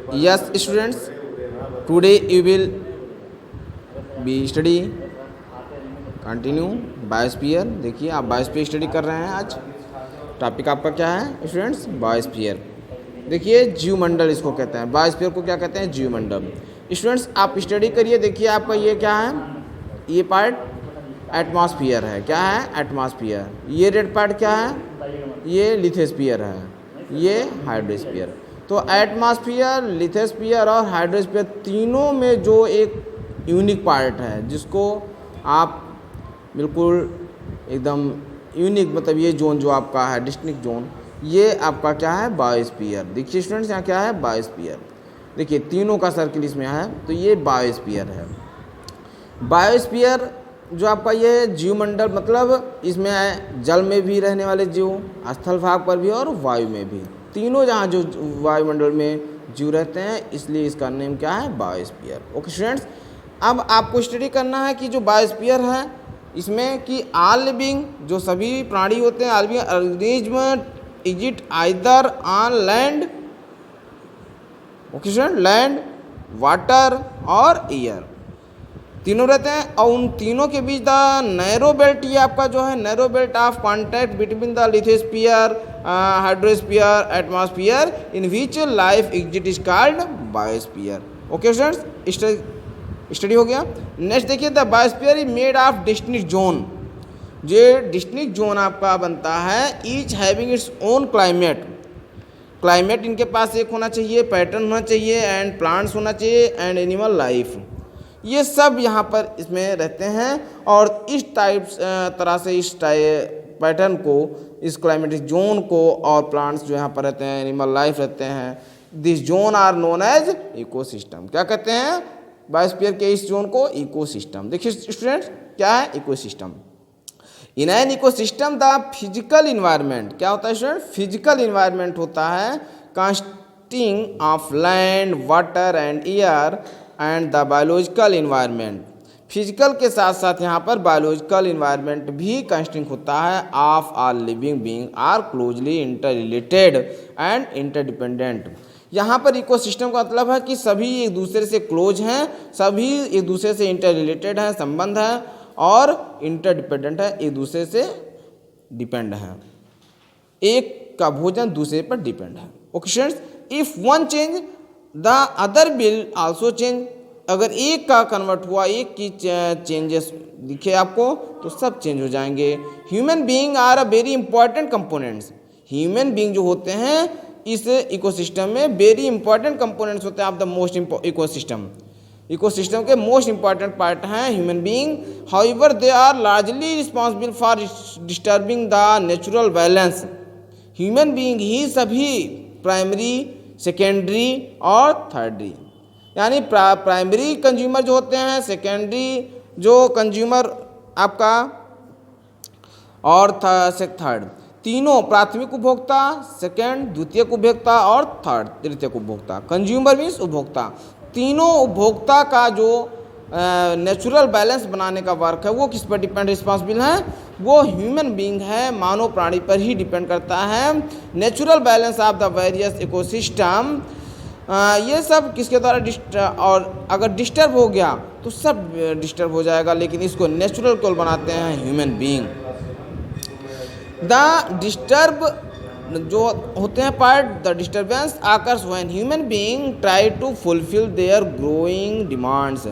Yes, students, today you will be study continue biosphere. देखिए आप biosphere study कर रहे हैं। आज टॉपिक आपका क्या है स्टूडेंट्स? बायोस्फीयर। देखिए जीवमंडल इसको कहते हैं, बायोस्फीयर को क्या कहते हैं? जीवमंडल। स्टूडेंट्स आप स्टडी करिए। देखिए आपका ये क्या है? ये पार्ट एटमॉस्फेयर है। क्या है? एटमॉस्फेयर। ये रेड पार्ट क्या है? ये लिथोस्फीयर है, ये हाइड्रोस्फीयर। तो एटमॉस्फेयर, लिथोस्फीयर और हाइड्रोस्फीयर तीनों में जो एक यूनिक पार्ट है जिसको आप बिल्कुल एकदम यूनिक, मतलब ये जोन जो आपका है डिस्टिंक्ट जोन, ये आपका क्या है? बायोस्फीयर। देखिए स्टूडेंट्स यहाँ क्या है? बायोस्फीयर। देखिए तीनों का सर्किल इसमें है, तो ये बायोस्फीयर है। बायोस्फीयर जो आपका ये जीवमंडल, मतलब इसमें है जल में भी रहने वाले जीव, स्थल भाग पर भी और वायु में भी, तीनों जहाँ जो वायुमंडल में जीव रहते हैं, इसलिए इसका नेम क्या है? बायोस्फीयर। ओके स्टूडेंट्स, अब आपको स्टडी करना है कि जो बायोस्फीयर है इसमें कि ऑल लिविंग, जो सभी प्राणी होते हैं, all living organism is it either on land, okay student, land, water और एयर, तीनों रहते हैं। और उन तीनों के बीच द नैरो बेल्ट, ये आपका जो है narrow belt of contact between the lithosphere, hydrosphere, atmosphere in which life exit is called biosphere. Okay students, study हो गया। नेक्स्ट देखिए, the biosphere is made of distinct zone. जो डिस्टिंक्ट जोन आपका बनता है, each having its own climate, climate इनके पास एक होना चाहिए, पैटर्न होना चाहिए, एंड प्लांट्स होना चाहिए, एंड एनिमल लाइफ, ये सब यहाँ पर इसमें रहते हैं। और इस तरह से इस पैटर्न को, इस क्लाइमेटिक जोन को और प्लांट्स जो यहाँ पर रहते हैं, एनिमल लाइफ रहते हैं, this zone are known as ecosystem. क्या कहते हैं बायोस्फीयर के इस जोन को? इकोसिस्टम। देखिए स्टूडेंट्स क्या है ecosystem? In an ecosystem the physical environment, क्या होता है स्टूडेंट? फिजिकल इन्वायरमेंट होता है consisting of land, water and air and the biological environment. Physical के साथ साथ यहाँ पर बायोलॉजिकल इन्वायरमेंट भी कंस्टिंग होता है of all living being are closely interrelated and interdependent. यहाँ पर इकोसिस्टम का मतलब है कि सभी एक दूसरे से क्लोज हैं, सभी एक दूसरे से इंटर रिलेटेड हैं, संबंध है, और इंटरडिपेंडेंट है, एक दूसरे से डिपेंड है, एक का भोजन दूसरे पर डिपेंड है। Okay students, if one change the other will also change. अगर एक का कन्वर्ट हुआ, एक की चेंजेस दिखे आपको, तो सब चेंज हो जाएंगे। Human being are a very important components. Human being जो होते हैं इस इकोसिस्टम में वेरी इंपॉर्टेंट कंपोनेंट्स होते हैं of the most ecosystem. Ecosystem के मोस्ट इंपॉर्टेंट पार्ट हैं human being. However they are largely responsible for disturbing the natural balance. Human being ही सभी प्राइमरी, सेकेंडरी और थर्डरी, यानी प्राइमरी कंज्यूमर जो होते हैं, सेकेंडरी जो कंज्यूमर आपका, और थर्ड, तीनों प्राथमिक उपभोक्ता, सेकेंड द्वितीयक उपभोक्ता और थर्ड तृतीयक उपभोक्ता। कंज्यूमर मीन्स उपभोक्ता। तीनों उपभोक्ता का जो नेचुरल बैलेंस बनाने का वर्क है वो किस पर डिपेंड रिस्पॉन्सिबल है? वो ह्यूमन बीइंग है, मानव प्राणी पर ही डिपेंड करता है। Natural balance of the various ecosystem, ये सब किसके द्वारा और अगर डिस्टर्ब हो गया तो सब डिस्टर्ब हो जाएगा, लेकिन इसको नेचुरल केवल बनाते हैं ह्यूमन बीइंग। द डिस्टर्ब जो होते हैं part, the disturbance occurs when human being try to fulfil their growing demands.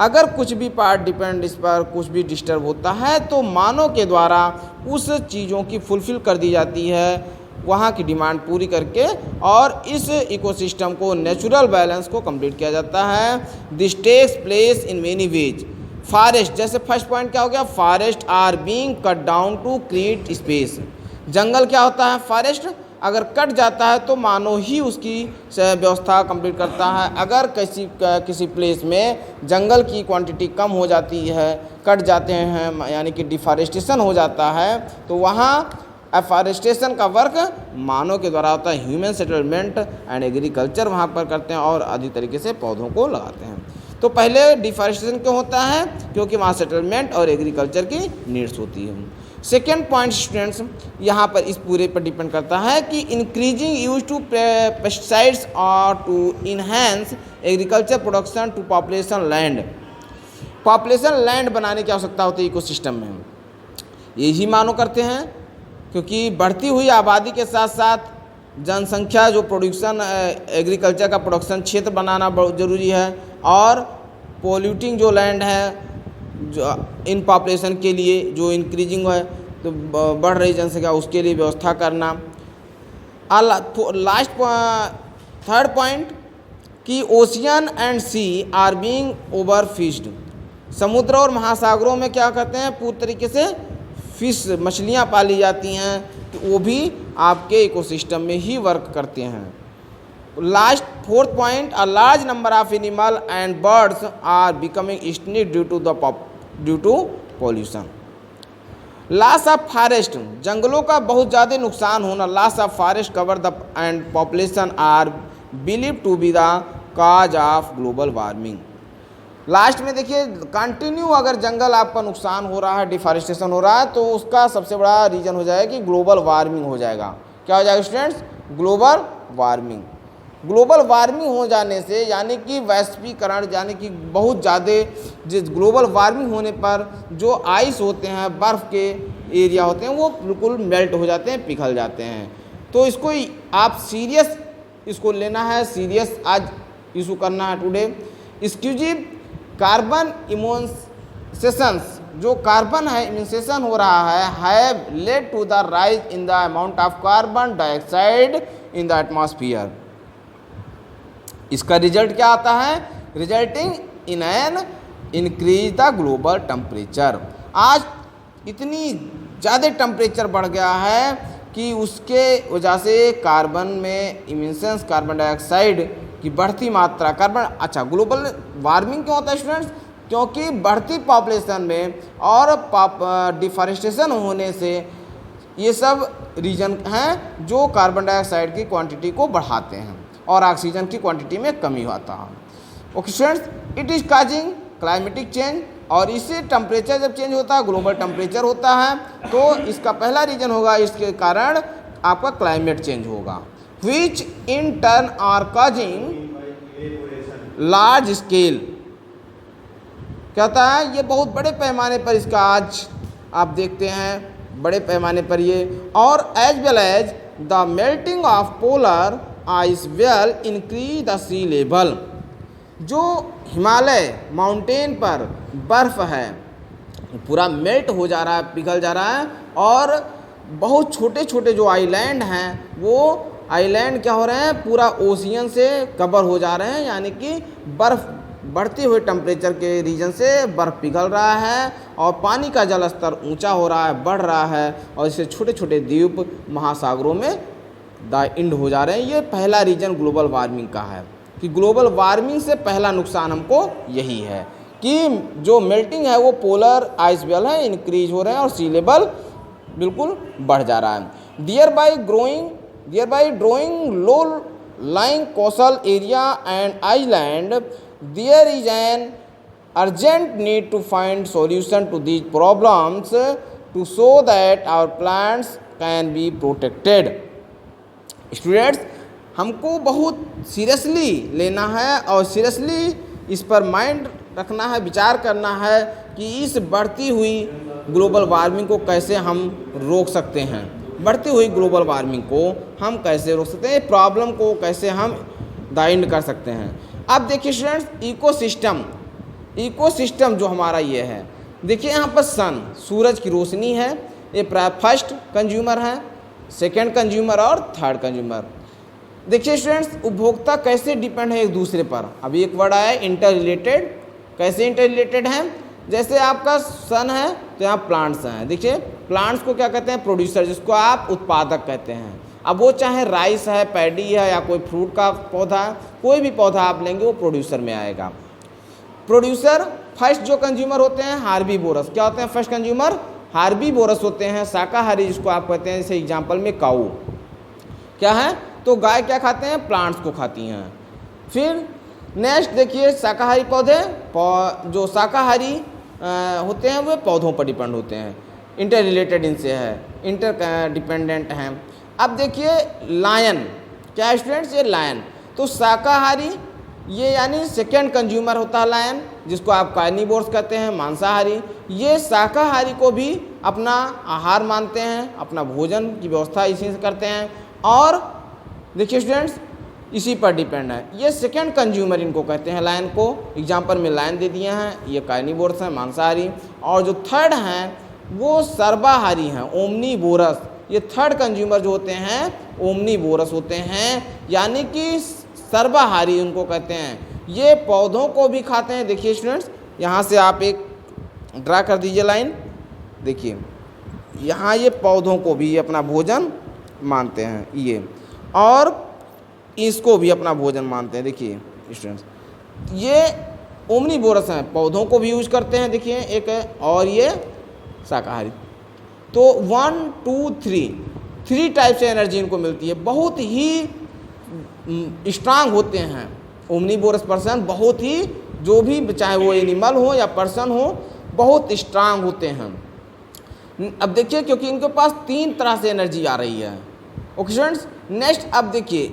अगर कुछ भी पार्ट डिपेंड इस पर कुछ भी डिस्टर्ब होता है तो मानव के द्वारा उस चीज़ों की फुलफिल कर दी जाती है, वहाँ की डिमांड पूरी करके, और इस इकोसिस्टम को, नेचुरल बैलेंस को कंप्लीट किया जाता है। This takes place in many ways. Forest, जैसे फर्स्ट पॉइंट क्या हो गया? Forest are being cut down to create space. जंगल क्या होता है? फॉरेस्ट अगर कट जाता है तो मानव ही उसकी व्यवस्था कंप्लीट करता है। अगर किसी प्लेस में जंगल की क्वांटिटी कम हो जाती है, कट जाते हैं, यानी कि डिफॉरेस्टेशन हो जाता है, तो वहाँ एफॉरेस्टेशन का वर्क मानव के द्वारा होता है। ह्यूमन सेटलमेंट एंड एग्रीकल्चर वहाँ पर करते हैं और अधिक तरीके से पौधों को लगाते हैं। तो पहले डिफॉरेस्टेशन क्यों होता है? क्योंकि वहाँ सेटलमेंट और एग्रीकल्चर की नीड्स होती है। सेकेंड पॉइंट स्टूडेंट्स यहाँ पर इस पूरे पर डिपेंड करता है कि इंक्रीजिंग यूज टू पेस्टिसाइड्स और to enhance agriculture production to population land. Population land बनाने की आवश्यकता होती है इकोसिस्टम में, यही मानो करते हैं, क्योंकि बढ़ती हुई आबादी के साथ साथ जनसंख्या जो प्रोडक्शन एग्रीकल्चर का प्रोडक्शन क्षेत्र बनाना बहुत ज़रूरी है, और पोल्यूटिंग जो लैंड है जो इन पॉपुलेशन के लिए जो इंक्रीजिंग है तो बढ़ रही जनसंख्या उसके लिए व्यवस्था करना। लास्ट थर्ड पॉइंट कि ocean and sea are being overfished. समुद्र और महासागरों में क्या कहते हैं पूरी तरीके से फिश मछलियाँ पाली जाती हैं, तो वो भी आपके इकोसिस्टम में ही वर्क करते हैं। Last fourth point, a large number of animal and birds are becoming extinct due to pollution. Loss of forest, जंगलों का बहुत ज़्यादा नुकसान होना, loss of forest cover the and population are believe to be the cause of global warming. Last में देखिए continue अगर जंगल आपका नुकसान हो रहा है, डिफॉरेस्टेशन हो रहा है, तो उसका सबसे बड़ा रीज़न हो जाएगा कि ग्लोबल वार्मिंग हो जाएगा। क्या हो जाएगा students? Global warming. Global warming हो जाने से यानी कि वैश्वीकरण, यानी कि बहुत ज़्यादा जिस ग्लोबल वार्मिंग होने पर जो आइस होते हैं, बर्फ़ के एरिया होते हैं, वो बिल्कुल मेल्ट हो जाते हैं, पिघल जाते हैं। तो इसको आप सीरियस इसको लेना है, सीरियस आज इशू करना है टुडे। एक्सक्लूसिव कार्बन इमोन्सेशंस, जो कार्बन है इमिसेशन हो रहा है, have led to the rise in the amount of carbon dioxide in the atmosphere. इसका रिजल्ट क्या आता है? Resulting in an increase the global temperature. आज इतनी ज़्यादा टेम्परेचर बढ़ गया है कि उसके वजह से कार्बन में इमिशंस, कार्बन डाइऑक्साइड की बढ़ती मात्रा, कार्बन ग्लोबल वार्मिंग क्यों होता है स्टूडेंट्स? क्योंकि बढ़ती पॉपुलेशन में और डिफॉरेस्टेशन होने से ये सब रीजन हैं जो कार्बन डाइऑक्साइड की क्वांटिटी को बढ़ाते हैं और ऑक्सीजन की क्वांटिटी में कमी होता है। Okay students, it is causing climatic change, और इससे टेम्परेचर जब चेंज होता है, ग्लोबल टेम्परेचर होता है, तो इसका पहला रीजन होगा, इसके कारण आपका क्लाइमेट चेंज होगा, which in turn are causing large scale. कहता है ये बहुत बड़े पैमाने पर इसका आज आप देखते हैं, बड़े पैमाने पर ये, और as well as the melting of polar ice well increase the sea level. जो हिमालय माउंटेन पर बर्फ़ है पूरा मेल्ट हो जा रहा है, पिघल जा रहा है, और बहुत छोटे छोटे जो आइलैंड हैं वो आइलैंड क्या हो रहे हैं, पूरा ओशियन से कवर हो जा रहे हैं, यानी कि बर्फ़ बढ़ते हुए टेम्परेचर के रीजन से बर्फ़ पिघल रहा है और पानी का जल स्तर ऊंचा हो रहा है, बढ़ रहा है, और इससे छोटे छोटे द्वीप महासागरों में इंड हो जा रहे हैं। ये पहला रीजन ग्लोबल वार्मिंग का है कि ग्लोबल वार्मिंग से पहला नुकसान हमको यही है कि जो मेल्टिंग है वो पोलर आइस वेल है इंक्रीज हो रहे हैं और सी लेवल बिल्कुल बढ़ जा रहा है। Thereby drowning low lying coastal area and island, there is an urgent need to find solution to these problems to so that our plants can be protected. Students, हमको बहुत सीरियसली लेना है और सीरियसली इस पर mind रखना है, विचार करना है कि इस बढ़ती हुई ग्लोबल वार्मिंग को कैसे हम रोक सकते हैं, बढ़ती हुई ग्लोबल वार्मिंग को हम कैसे रोक सकते हैं, प्रॉब्लम को कैसे हम दाइंड कर सकते हैं। अब देखिए स्टूडेंट्स, इकोसिस्टम जो हमारा ये है, देखिए यहाँ पर सन, सूरज की रोशनी है, ये फर्स्ट कंज्यूमर है, सेकेंड कंज्यूमर और थर्ड कंज्यूमर। देखिए स्टूडेंट्स, उपभोक्ता कैसे डिपेंड है एक दूसरे पर। अभी एक वर्ड आया है इंटर रिलेटेड। कैसे इंटर रिलेटेड हैं? जैसे आपका सन है तो यहाँ प्लांट्स हैं। देखिए प्लांट्स को क्या कहते हैं? प्रोड्यूसर, जिसको आप उत्पादक कहते हैं। अब वो चाहे राइस है, पैडी है, या कोई फ्रूट का पौधा है, कोई भी पौधा आप लेंगे वो प्रोड्यूसर में आएगा। प्रोड्यूसर फर्स्ट जो कंज्यूमर होते हैं हार्बीवोरस। क्या होते हैं फर्स्ट कंज्यूमर? हार्बीवोरस होते हैं, शाकाहारी जिसको आप कहते हैं। जैसे एग्जाम्पल में काऊ क्या है, तो गाय क्या खाते हैं? प्लांट्स को खाती हैं। फिर नेक्स्ट देखिए शाकाहारी पौधे, जो शाकाहारी होते हैं वे पौधों पर डिपेंड होते हैं। इंटर रिलेटेड इनसे है, इंटर डिपेंडेंट हैं। अब देखिए लायन, क्या है स्टूडेंट्स, ये लायन, तो शाकाहारी ये यानी सेकेंड कंज्यूमर होता है लायन, जिसको आप कार्निवोर्स कहते हैं, मांसाहारी। ये शाकाहारी को भी अपना आहार मानते हैं, अपना भोजन की व्यवस्था इसी से करते हैं। और देखिए स्टूडेंट्स, इसी पर डिपेंड है। ये सेकेंड कंज्यूमर इनको कहते हैं लायन को। एग्जाम्पल में लायन दे दिए हैं, ये कार्निवोर्स हैं, मांसाहारी। और जो थर्ड हैं वो सर्वाहारी हैं, ओमनीवोरस। ये थर्ड कंज्यूमर जो होते हैं ओमनीवोरस होते हैं, यानी कि सर्वाहारी उनको कहते हैं। ये पौधों को भी खाते हैं। देखिए स्टूडेंट्स, यहाँ से आप एक ड्रा कर दीजिए लाइन, देखिए यहाँ ये पौधों को भी अपना भोजन मानते हैं ये, और इसको भी अपना भोजन मानते हैं। देखिए स्टूडेंट्स, ये ओमनीवोरस हैं, पौधों को भी यूज करते हैं। देखिए एक है, और ये शाकाहारी। तो 1 2 3 टाइप से एनर्जी इनको मिलती है। बहुत ही स्ट्रांग होते हैं ओमनीवोरस पर्सन, बहुत ही, जो भी चाहे वो एनिमल हो या पर्सन हो, बहुत स्ट्रांग होते हैं। अब देखिए, क्योंकि इनके पास 3 तरह से एनर्जी आ रही है। ओके स्टूडेंट्स, नेक्स्ट अब देखिए,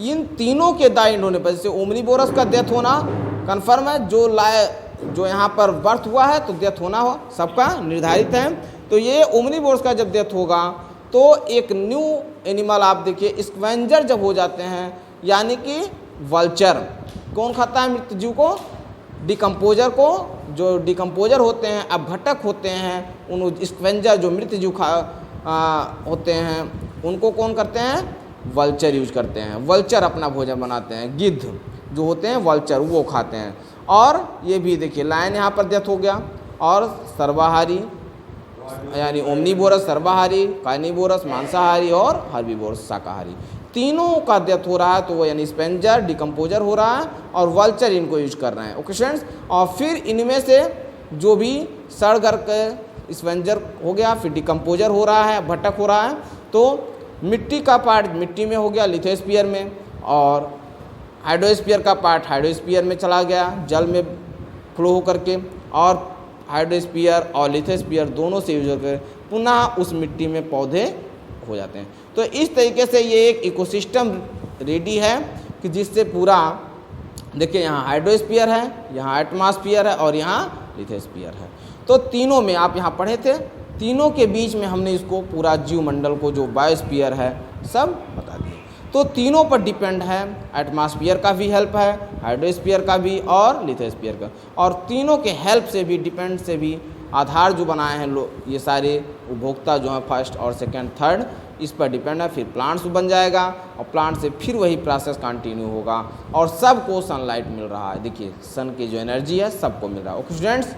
इन तीनों के दाइंड होने पर, जैसे ओमनीवोरस का डेथ होना कन्फर्म है, जो यहाँ पर बर्थ हुआ है तो डेथ होना हो सबका निर्धारित है। तो ये ओमनीवोरस का जब डेथ होगा तो एक न्यू एनिमल, आप देखिए स्क्वेंजर जब हो जाते हैं, यानी कि वल्चर। कौन खाता है मृत जीव को? डिकम्पोजर को। जो डिकम्पोजर होते हैं, अपघटक होते हैं, उन स्क्वेंजर जो मृत जीव होते हैं, उनको कौन करते हैं? वल्चर यूज करते हैं। वल्चर अपना भोजन बनाते हैं। गिद्ध जो होते हैं वल्चर, वो खाते हैं। और ये भी देखिए लायन यहाँ पर डेथ हो गया। और सर्वाहारी यानी ओमनीवोरस सर्वाहारी, कार्निवोरस मांसाहारी, और हर्बीवोरस शाकाहारी, तीनों का डेथ हो रहा है। तो वो यानी स्पेंजर डिकम्पोजर हो रहा है और वल्चर इनको यूज कर रहे हैं। ओके स्टूडेंट्स, और फिर इनमें से जो भी सड़गर के स्पेंजर हो गया, फिर डिकम्पोजर हो रहा है, भटक हो रहा है, तो मिट्टी का पार्ट मिट्टी में हो गया, लिथोस्फीयर में, और हाइड्रोस्फीयर का पार्ट हाइड्रोस्फीयर में चला गया, जल में फ्लो होकर के, और हाइड्रोस्फीयर और लिथोस्फीयर दोनों से यूज करके पुनः उस मिट्टी में पौधे हो जाते हैं। तो इस तरीके से ये एक इकोसिस्टम रेडी है कि जिससे पूरा, देखिए यहाँ हाइड्रोस्फीयर है, यहाँ एटमॉस्फेयर है, और यहाँ लिथोस्फीयर है। तो तीनों में आप यहाँ पढ़े थे, तीनों के बीच में हमने इसको पूरा जीवमंडल को, जो बायोस्फीयर है, सब बता दिया। तो तीनों पर डिपेंड है, एटमॉस्फेयर का भी हेल्प है, हाइड्रोस्फीयर का भी, और लिथोस्फीयर का। और तीनों के हेल्प से भी, डिपेंड से भी आधार जो बनाए हैं लोग, ये सारे उपभोक्ता जो हैं फर्स्ट और सेकंड थर्ड, इस पर डिपेंड है। फिर प्लांट्स बन जाएगा, और प्लांट से फिर वही प्रोसेस कंटिन्यू होगा, और सबको सनलाइट मिल रहा है। देखिए सन की जो एनर्जी है सबको मिल रहा है। Okay students,